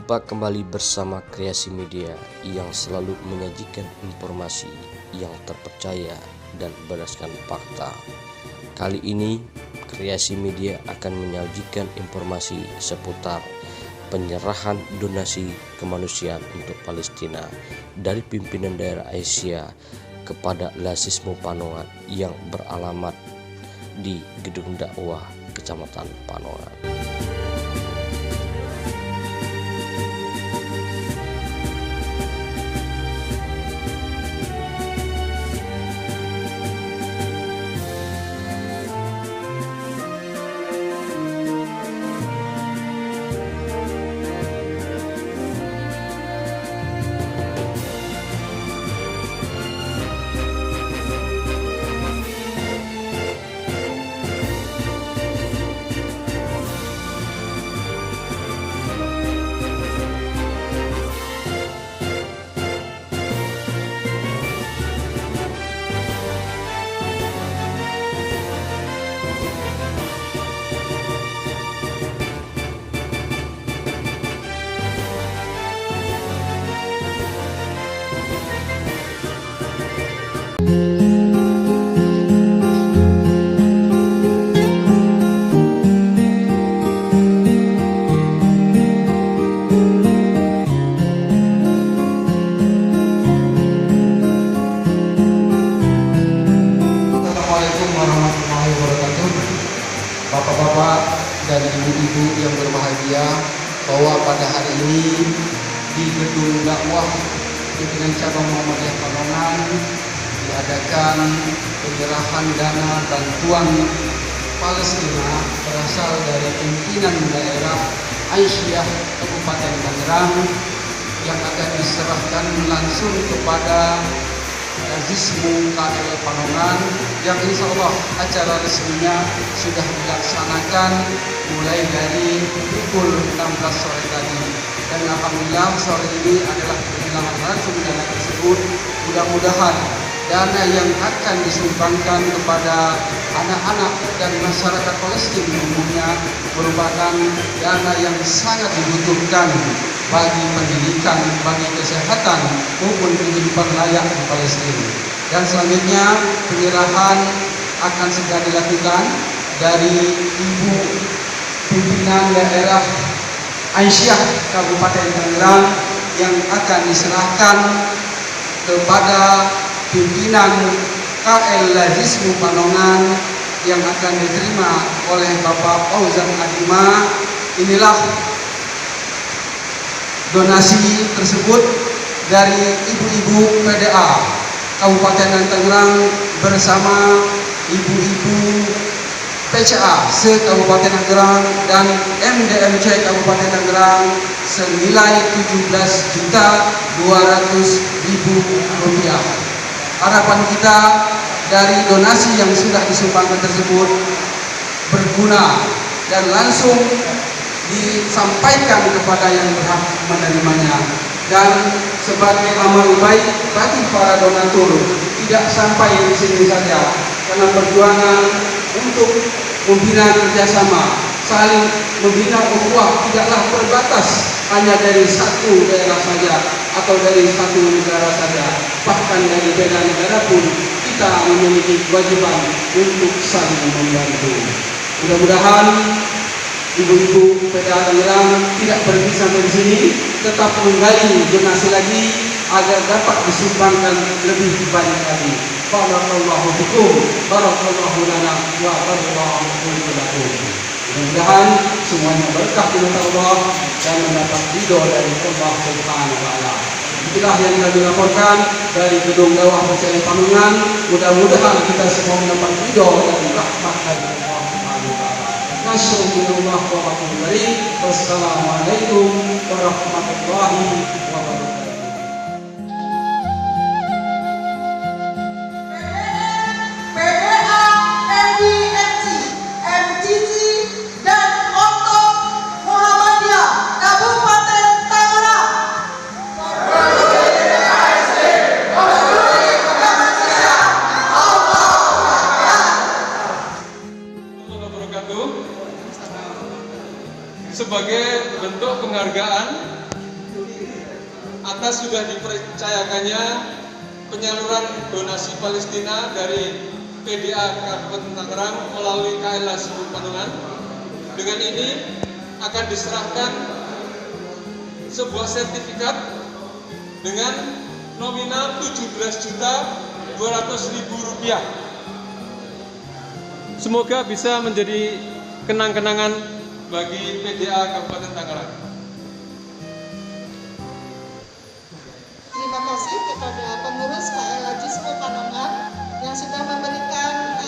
Berjumpa kembali bersama Kreasi Media yang selalu menyajikan informasi yang terpercaya dan berdasarkan fakta. Kali ini Kreasi Media akan menyajikan informasi seputar penyerahan donasi kemanusiaan untuk Palestina dari pimpinan daerah Asia kepada Lazismu Panongan yang beralamat di Gedung Dakwah Kecamatan Panongan. Assalamualaikum warahmatullahi wabarakatuh. Bapak-bapak dan ibu-ibu yang berbahagia, bahwa pada hari ini di Gedung Dakwah Pimpinan Cabang Muhammadiyah Panongan diadakan penyerahan dana bantuan Palestina berasal dari pimpinan daerah Aisyah Kabupaten Tangerang yang akan diserahkan langsung kepada Lazismu KL Panongan, yang insya Allah acara resminya sudah dilaksanakan mulai dari pukul 16 sore tadi. Dan alhamdulillah sore ini adalah penyerahan langsung dana tersebut. Mudah-mudahan dana yang akan disumbangkan kepada anak-anak dan masyarakat Palestina umumnya merupakan dana yang sangat dibutuhkan bagi pendidikan, bagi kesehatan maupun kehidupan layak di Palestina. Dan selanjutnya penyerahan akan segera dilakukan dari Ibu Pimpinan Daerah Aisyah Kabupaten Tangerang yang akan diserahkan kepada pimpinan KL Lazismu Panongan yang akan diterima oleh Bapak Fauzan Adima. Inilah donasi tersebut dari ibu-ibu PDA Kabupaten Tangerang bersama ibu-ibu PCA se-Kabupaten Tangerang dan MDMC Kabupaten Tangerang senilai Rp17.200.000. Harapan kita dari donasi yang sudah disumbangkan tersebut berguna dan langsung disampaikan kepada yang berhak menerimanya, dan sebagai amal baik bagi para donatur tidak sampai di sini saja, karena perjuangan untuk membina kerjasama, saling membina ukhuwah tidaklah terbatas hanya dari satu daerah saja atau dari satu negara saja, bahkan dari beda negara pun kita memiliki kewajiban untuk saling membantu. Mudah-mudahan ibu-ibu PDA Tangerang tidak berhenti sampai di sini, tetap menggali donasi lagi agar dapat disumbangkan lebih banyak lagi. Barakallahu fikum, barakallahu lana wa barakallahu lakum. Mudah-mudahan semuanya berkah di mata Allah dan mendapat ridho dari Allah Subhanahu wa taala. Itulah yang kami laporkan dari Gedung Dakwah PCN Panongan. Mudah-mudahan kita semua mendapat ridho dan rahmat dari Allah Subhanahu wa taala. Nasyukurullah wa rahmatullahi. Wassalamualaikum warahmatullahi wabarakatuh. Sebagai bentuk penghargaan atas sudah dipercayakannya penyaluran donasi Palestina dari PDA Kabupaten Tangerang melalui KL Lazismu Panongan. Dengan ini akan diserahkan sebuah sertifikat dengan nominal Rp17.200.000. Semoga bisa menjadi kenang-kenangan bagi PDA Kabupaten Tangerang. Terima kasih kepada pengurus KL Lazismu Panongan yang sudah memberikan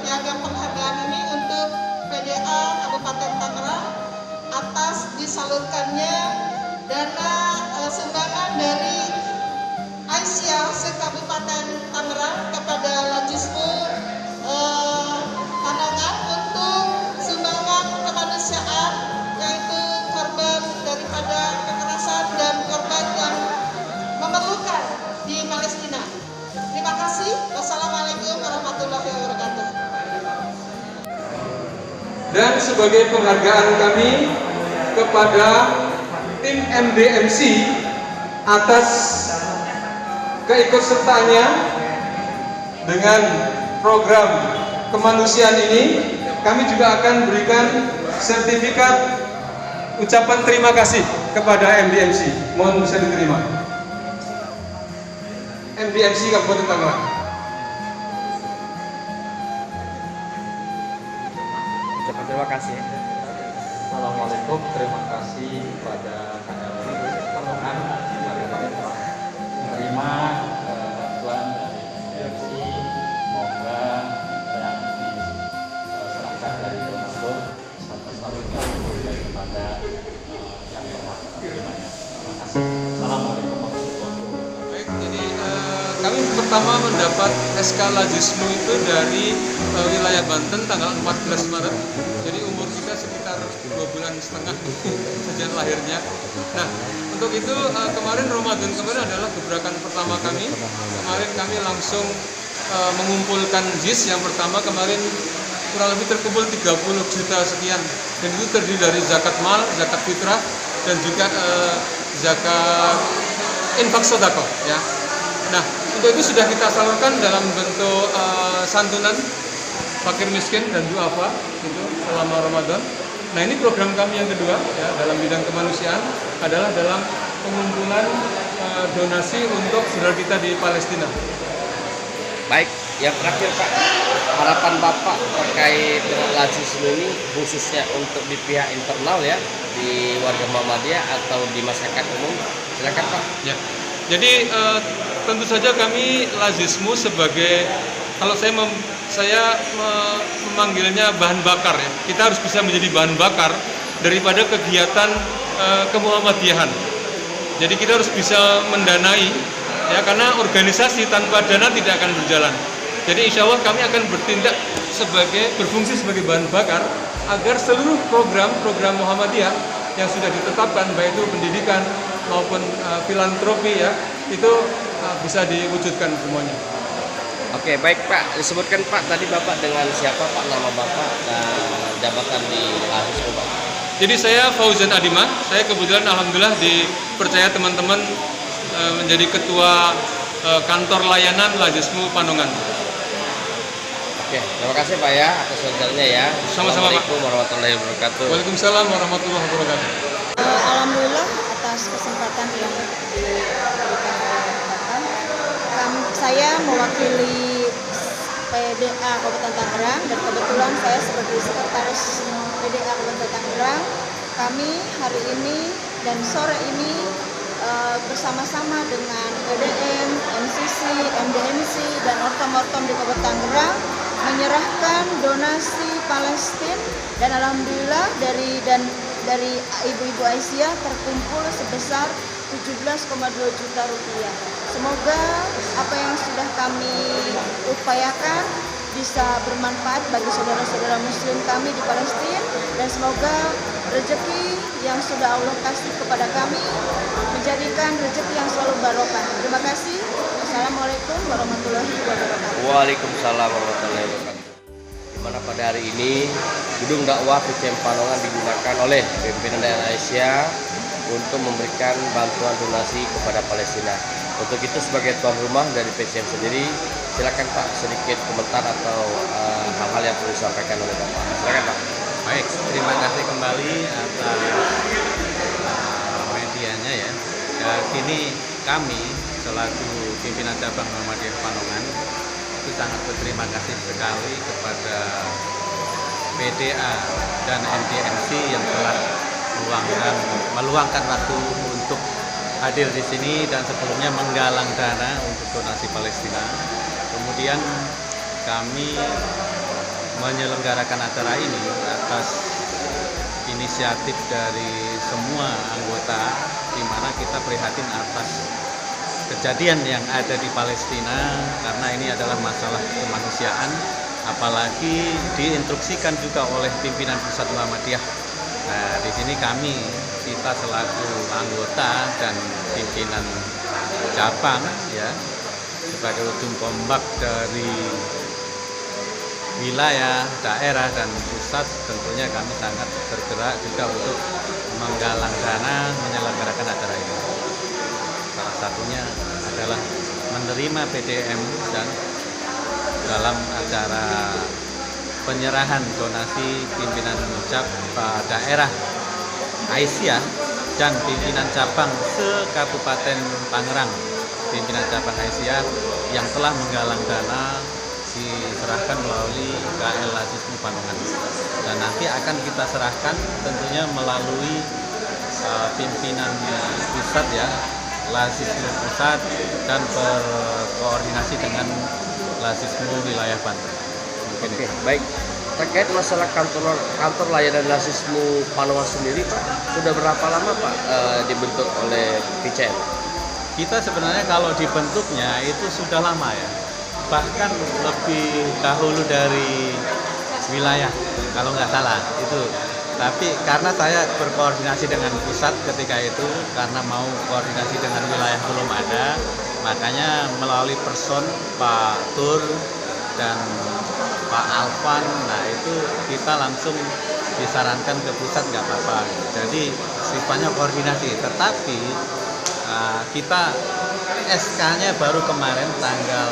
piagam penghargaan ini untuk PDA Kabupaten Tangerang atas disalurkannya dana sumbangan dari Aisyah se-Kabupaten Tangerang kepada Lazismu Panongan untuk sumbangan kemanusiaan, yaitu korban daripada kekerasan dan korban yang memerlukan di Palestina. Terima kasih. Wassalamualaikum warahmatullahi wabarakatuh. Dan sebagai penghargaan kami kepada tim MDMC atas keikutsertaannya dengan program kemanusiaan ini, kami juga akan berikan sertifikat ucapan terima kasih kepada MDMC. Mohon bisa diterima. MDMC Kabupaten Tangerang. Terima kasih. Assalamualaikum, terima kasih kepada KL Panongan yang telah menerima bantuan dari MDMC. Semoga yang diserahkan dari donatur sampai salurkan kepada yang berhak menerimanya. Terima kasih. Assalamualaikum warahmatullahi wabarakatuh. Baik, jadi kami pertama mendapat SK Lazismu itu dari wilayah Banten tanggal 14 Maret. Jadi umur kita sekitar 2,5 bulan sejak lahirnya. Nah, untuk itu kemarin Ramadan kemarin adalah gebrakan pertama kami. Kemarin kami langsung mengumpulkan JIS yang pertama kemarin kurang lebih terkumpul 30 juta sekian. Dan itu terdiri dari zakat mal, zakat fitrah, dan juga zakat infak sedekah ya. Nah, untuk itu sudah kita salurkan dalam bentuk santunan fakir miskin dan duafa itu selama Ramadan. Nah, ini program kami yang kedua ya dalam bidang kemanusiaan adalah dalam pengumpulan donasi untuk saudara kita di Palestina. Baik, yang terakhir Pak, harapan Bapak terkait dengan Lazismu ini khususnya untuk di pihak internal ya, di warga Muhammadiyah atau di masyarakat umum, silakan Pak. Ya, jadi tentu saja kami Lazismu sebagai, kalau saya memanggilnya bahan bakar ya. Kita harus bisa menjadi bahan bakar daripada kegiatan kemuhammadiyahan. Jadi kita harus bisa mendanai ya, karena organisasi tanpa dana tidak akan berjalan. Jadi insya Allah kami akan berfungsi sebagai bahan bakar agar seluruh program Muhammadiyah yang sudah ditetapkan, baik itu pendidikan maupun filantropi ya, itu bisa diwujudkan semuanya. Oke, baik Pak, disebutkan Pak tadi Bapak dengan siapa Pak, nama Bapak dan jabatan di Lazismu Pak. Jadi saya Fauzan Adima, saya kebetulan alhamdulillah dipercaya teman-teman menjadi ketua kantor layanan Lazismu Panongan. Oke, terima kasih Pak ya atas wajarnya ya. Sama-sama Pak. Assalamualaikum warahmatullahi wabarakatuh. Waalaikumsalam warahmatullahi wabarakatuh. Alhamdulillah atas kesempatan yang diberikan oleh Bapak. Saya mewakili PDA Kabupaten Tangerang dan kebetulan saya sebagai sekretaris PDA Kabupaten Tangerang. Kami hari ini dan sore ini bersama-sama dengan PDM, MCC, MDMC dan Ortom di Kabupaten Tangerang menyerahkan donasi Palestina, dan alhamdulillah dari Ibu-Ibu Aisyah terkumpul sebesar 17,2 juta rupiah. Semoga apa yang sudah kami upayakan bisa bermanfaat bagi saudara-saudara muslim kami di Palestina, dan semoga rezeki yang sudah Allah kasih kepada kami menjadikan rezeki yang selalu barokah. Terima kasih. Assalamualaikum warahmatullahi wabarakatuh. Waalaikumsalam warahmatullahi wabarakatuh. Di mana pada hari ini gedung dakwah PCM Panongan digunakan oleh pimpinan daerah Aisyah untuk memberikan bantuan donasi kepada Palestina. Untuk itu sebagai tuan rumah dari PCM sendiri, silakan Pak sedikit komentar atau hal-hal yang perlu disampaikan oleh Bapak. Silakan Pak. Baik, terima kasih kembali atas medianya ya. Kini kami selaku pimpinan cabang Muhammadiyah Panongan itu sangat berterima kasih sekali kepada PDA dan MTMC yang telah meluangkan waktu untuk hadir di sini dan sebelumnya menggalang dana untuk donasi Palestina. Kemudian kami menyelenggarakan acara ini atas inisiatif dari semua anggota, di mana kita prihatin atas kejadian yang ada di Palestina karena ini adalah masalah kemanusiaan, apalagi diinstruksikan juga oleh pimpinan Pusat Muhammadiyah. Nah, di sini kita selaku anggota dan pimpinan cabang ya, sebagai ujung tombak dari wilayah, daerah, dan pusat, tentunya kami sangat bergerak juga untuk menggalang dana menyelenggarakan acara ini. Salah satunya adalah menerima PDM dan dalam acara penyerahan donasi pimpinan daerah Aisyah dan pimpinan cabang se-Kabupaten Tangerang, pimpinan cabang Aisyah yang telah menggalang dana diserahkan melalui KL Lazismu Panongan, dan nanti akan kita serahkan tentunya melalui pimpinan pusat ya, Lazismu Pusat, dan berkoordinasi dengan Lazismu wilayah Banten. Oke, baik. Terkait masalah kantor layanan Lazismu Panongan sendiri Pak, sudah berapa lama Pak dibentuk oleh PCM? Kita sebenarnya kalau dibentuknya itu sudah lama ya, bahkan lebih dahulu dari wilayah kalau nggak salah itu. Tapi karena saya berkoordinasi dengan pusat ketika itu, karena mau koordinasi dengan wilayah belum ada, makanya melalui person Pak Tur dan Pak Alvan, nah itu kita langsung disarankan ke pusat nggak apa-apa. Jadi sifatnya koordinasi, tetapi kita SK-nya baru kemarin tanggal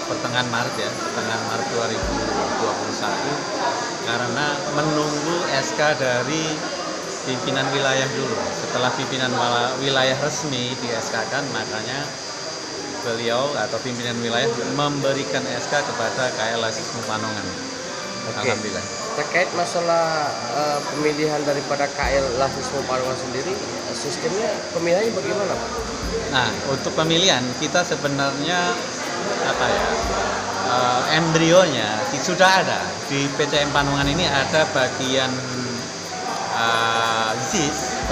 pertengahan Maret 2021, karena menunggu SK dari pimpinan wilayah dulu. Setelah pimpinan wilayah resmi di SK-kan, makanya beliau atau pimpinan wilayah memberikan SK kepada KL Lazismu Panongan. Alhamdulillah. Terkait masalah pemilihan daripada KL Lazismu Panongan sendiri, sistemnya pemilihannya bagaimana Pak? Nah, untuk pemilihan kita sebenarnya embrionya sudah ada di PCM Panongan. Ini ada bagian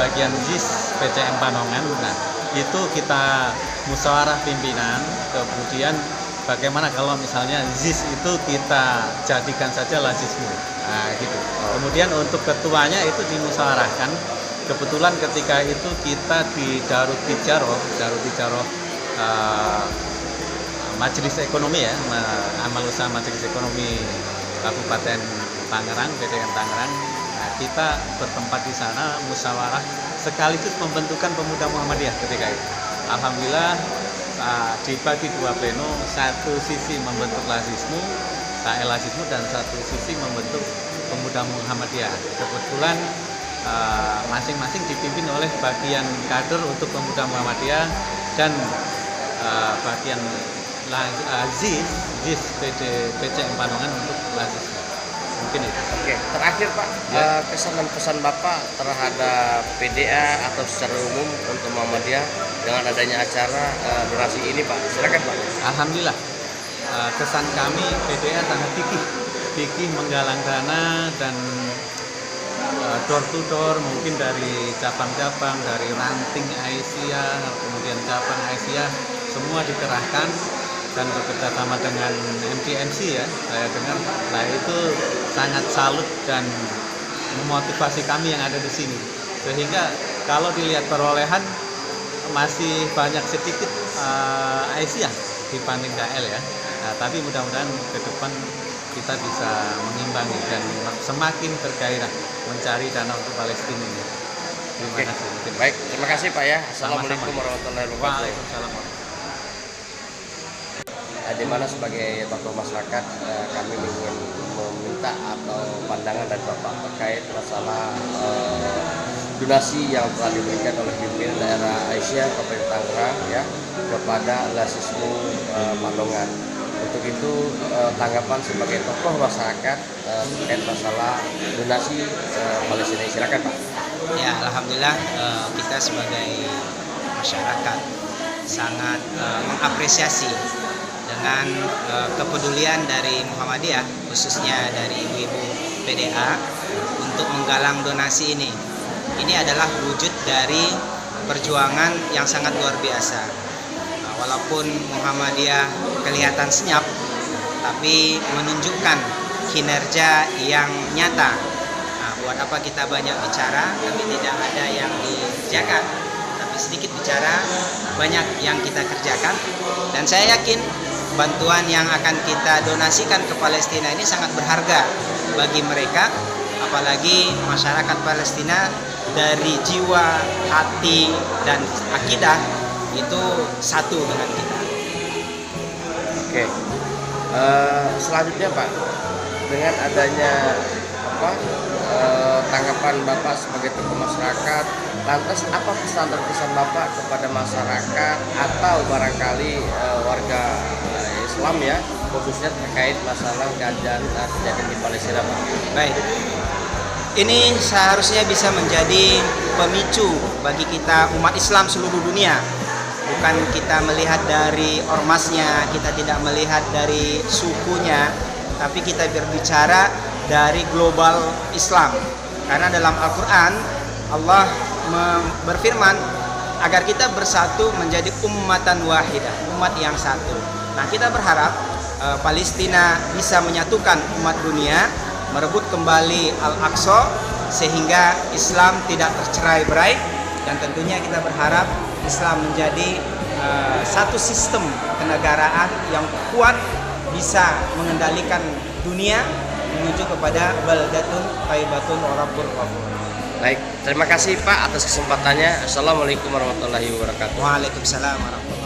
bagian ZIS PCM Panongan. Nah, itu kita musyawarah pimpinan, kemudian bagaimana kalau misalnya ZIS itu kita jadikan saja Lazismu. Nah, gitu. Kemudian untuk ketuanya itu dimusyawarahkan. Kebetulan ketika itu kita di Darut Tijaroh Majelis Ekonomi ya, Amal Usaha Majelis Ekonomi Kabupaten Tangerang, PDM Tangerang. Nah, kita bertempat di sana musyawarah sekaligus pembentukan Pemuda Muhammadiyah ketika itu. Alhamdulillah dibagi dua pleno, satu sisi membentuk Lazismu, KL Lazismu, dan satu sisi membentuk Pemuda Muhammadiyah. Kebetulan masing-masing dipimpin oleh bagian kader untuk Pemuda Muhammadiyah dan bagian ZIS PCM Panongan untuk Lazismu. Mungkin itu. Oke, terakhir Pak, kesan dan pesan Bapak terhadap PDA atau secara umum untuk Muhammadiyah dengan adanya acara donasi ini Pak. Silakan Pak. Alhamdulillah, kesan kami PDA sangat gigih menggalang dana dan door to door, mungkin dari cabang-cabang, dari ranting Aisyah, kemudian cabang Aisyah, semua dikerahkan dan bekerja sama dengan MTMC ya, saya dengar. Nah, itu sangat salut dan memotivasi kami yang ada di sini, sehingga kalau dilihat perolehan masih banyak sedikit Aisyah dibanding KL ya. Nah, tapi mudah-mudahan ke depan kita bisa mengimbangi dan semakin bergairah mencari dana untuk Palestina ini. Terima kasih. Baik, terima kasih Pak ya. Sama-sama. Assalamualaikum warahmatullahi wabarakatuh. Waalaikumsalam. Di mana sebagai tokoh masyarakat kami ingin meminta atau pandangan dari Bapak terkait masalah donasi yang telah diberikan oleh pimpinan daerah Aisyah Kabupaten Tangerang ya kepada Lasismu Pandongan. Untuk itu tanggapan sebagai tokoh masyarakat terkait masalah donasi Palestina. Silakan Pak. Ya, alhamdulillah kita sebagai masyarakat sangat mengapresiasi dengan kepedulian dari Muhammadiyah, khususnya dari ibu-ibu PDA untuk menggalang donasi ini. Ini adalah wujud dari perjuangan yang sangat luar biasa. Walaupun Muhammadiyah kelihatan senyap, tapi menunjukkan kinerja yang nyata. Buat apa kita banyak bicara, tapi tidak ada yang dikerjakan. Tapi sedikit bicara, banyak yang kita kerjakan. Dan saya yakin bantuan yang akan kita donasikan ke Palestina ini sangat berharga bagi mereka, apalagi masyarakat Palestina dari jiwa, hati, dan akidah itu satu dengan kita. Oke. Selanjutnya Pak, dengan adanya tanggapan Bapak sebagai tokoh masyarakat, lantas apa pesan dan pesan Bapak kepada masyarakat atau barangkali warga Islam ya, khususnya terkait masalah kejadian di Palestina Pak? Baik, ini seharusnya bisa menjadi pemicu bagi kita umat Islam seluruh dunia. Bukan kita melihat dari ormasnya, kita tidak melihat dari sukunya, tapi kita berbicara dari global Islam. Karena dalam Al-Quran Allah berfirman agar kita bersatu menjadi ummatan wahidah, umat yang satu. Nah, kita berharap Palestina bisa menyatukan umat dunia, merebut kembali Al-Aqsa sehingga Islam tidak tercerai-berai, dan tentunya kita berharap Islam menjadi satu sistem kenegaraan yang kuat, bisa mengendalikan dunia menuju kepada baldatun thayyibatun wa rabbun ghafur. Baik, terima kasih Pak atas kesempatannya. Assalamualaikum warahmatullahi wabarakatuh. Waalaikumsalam warahmatullahi wabarakatuh.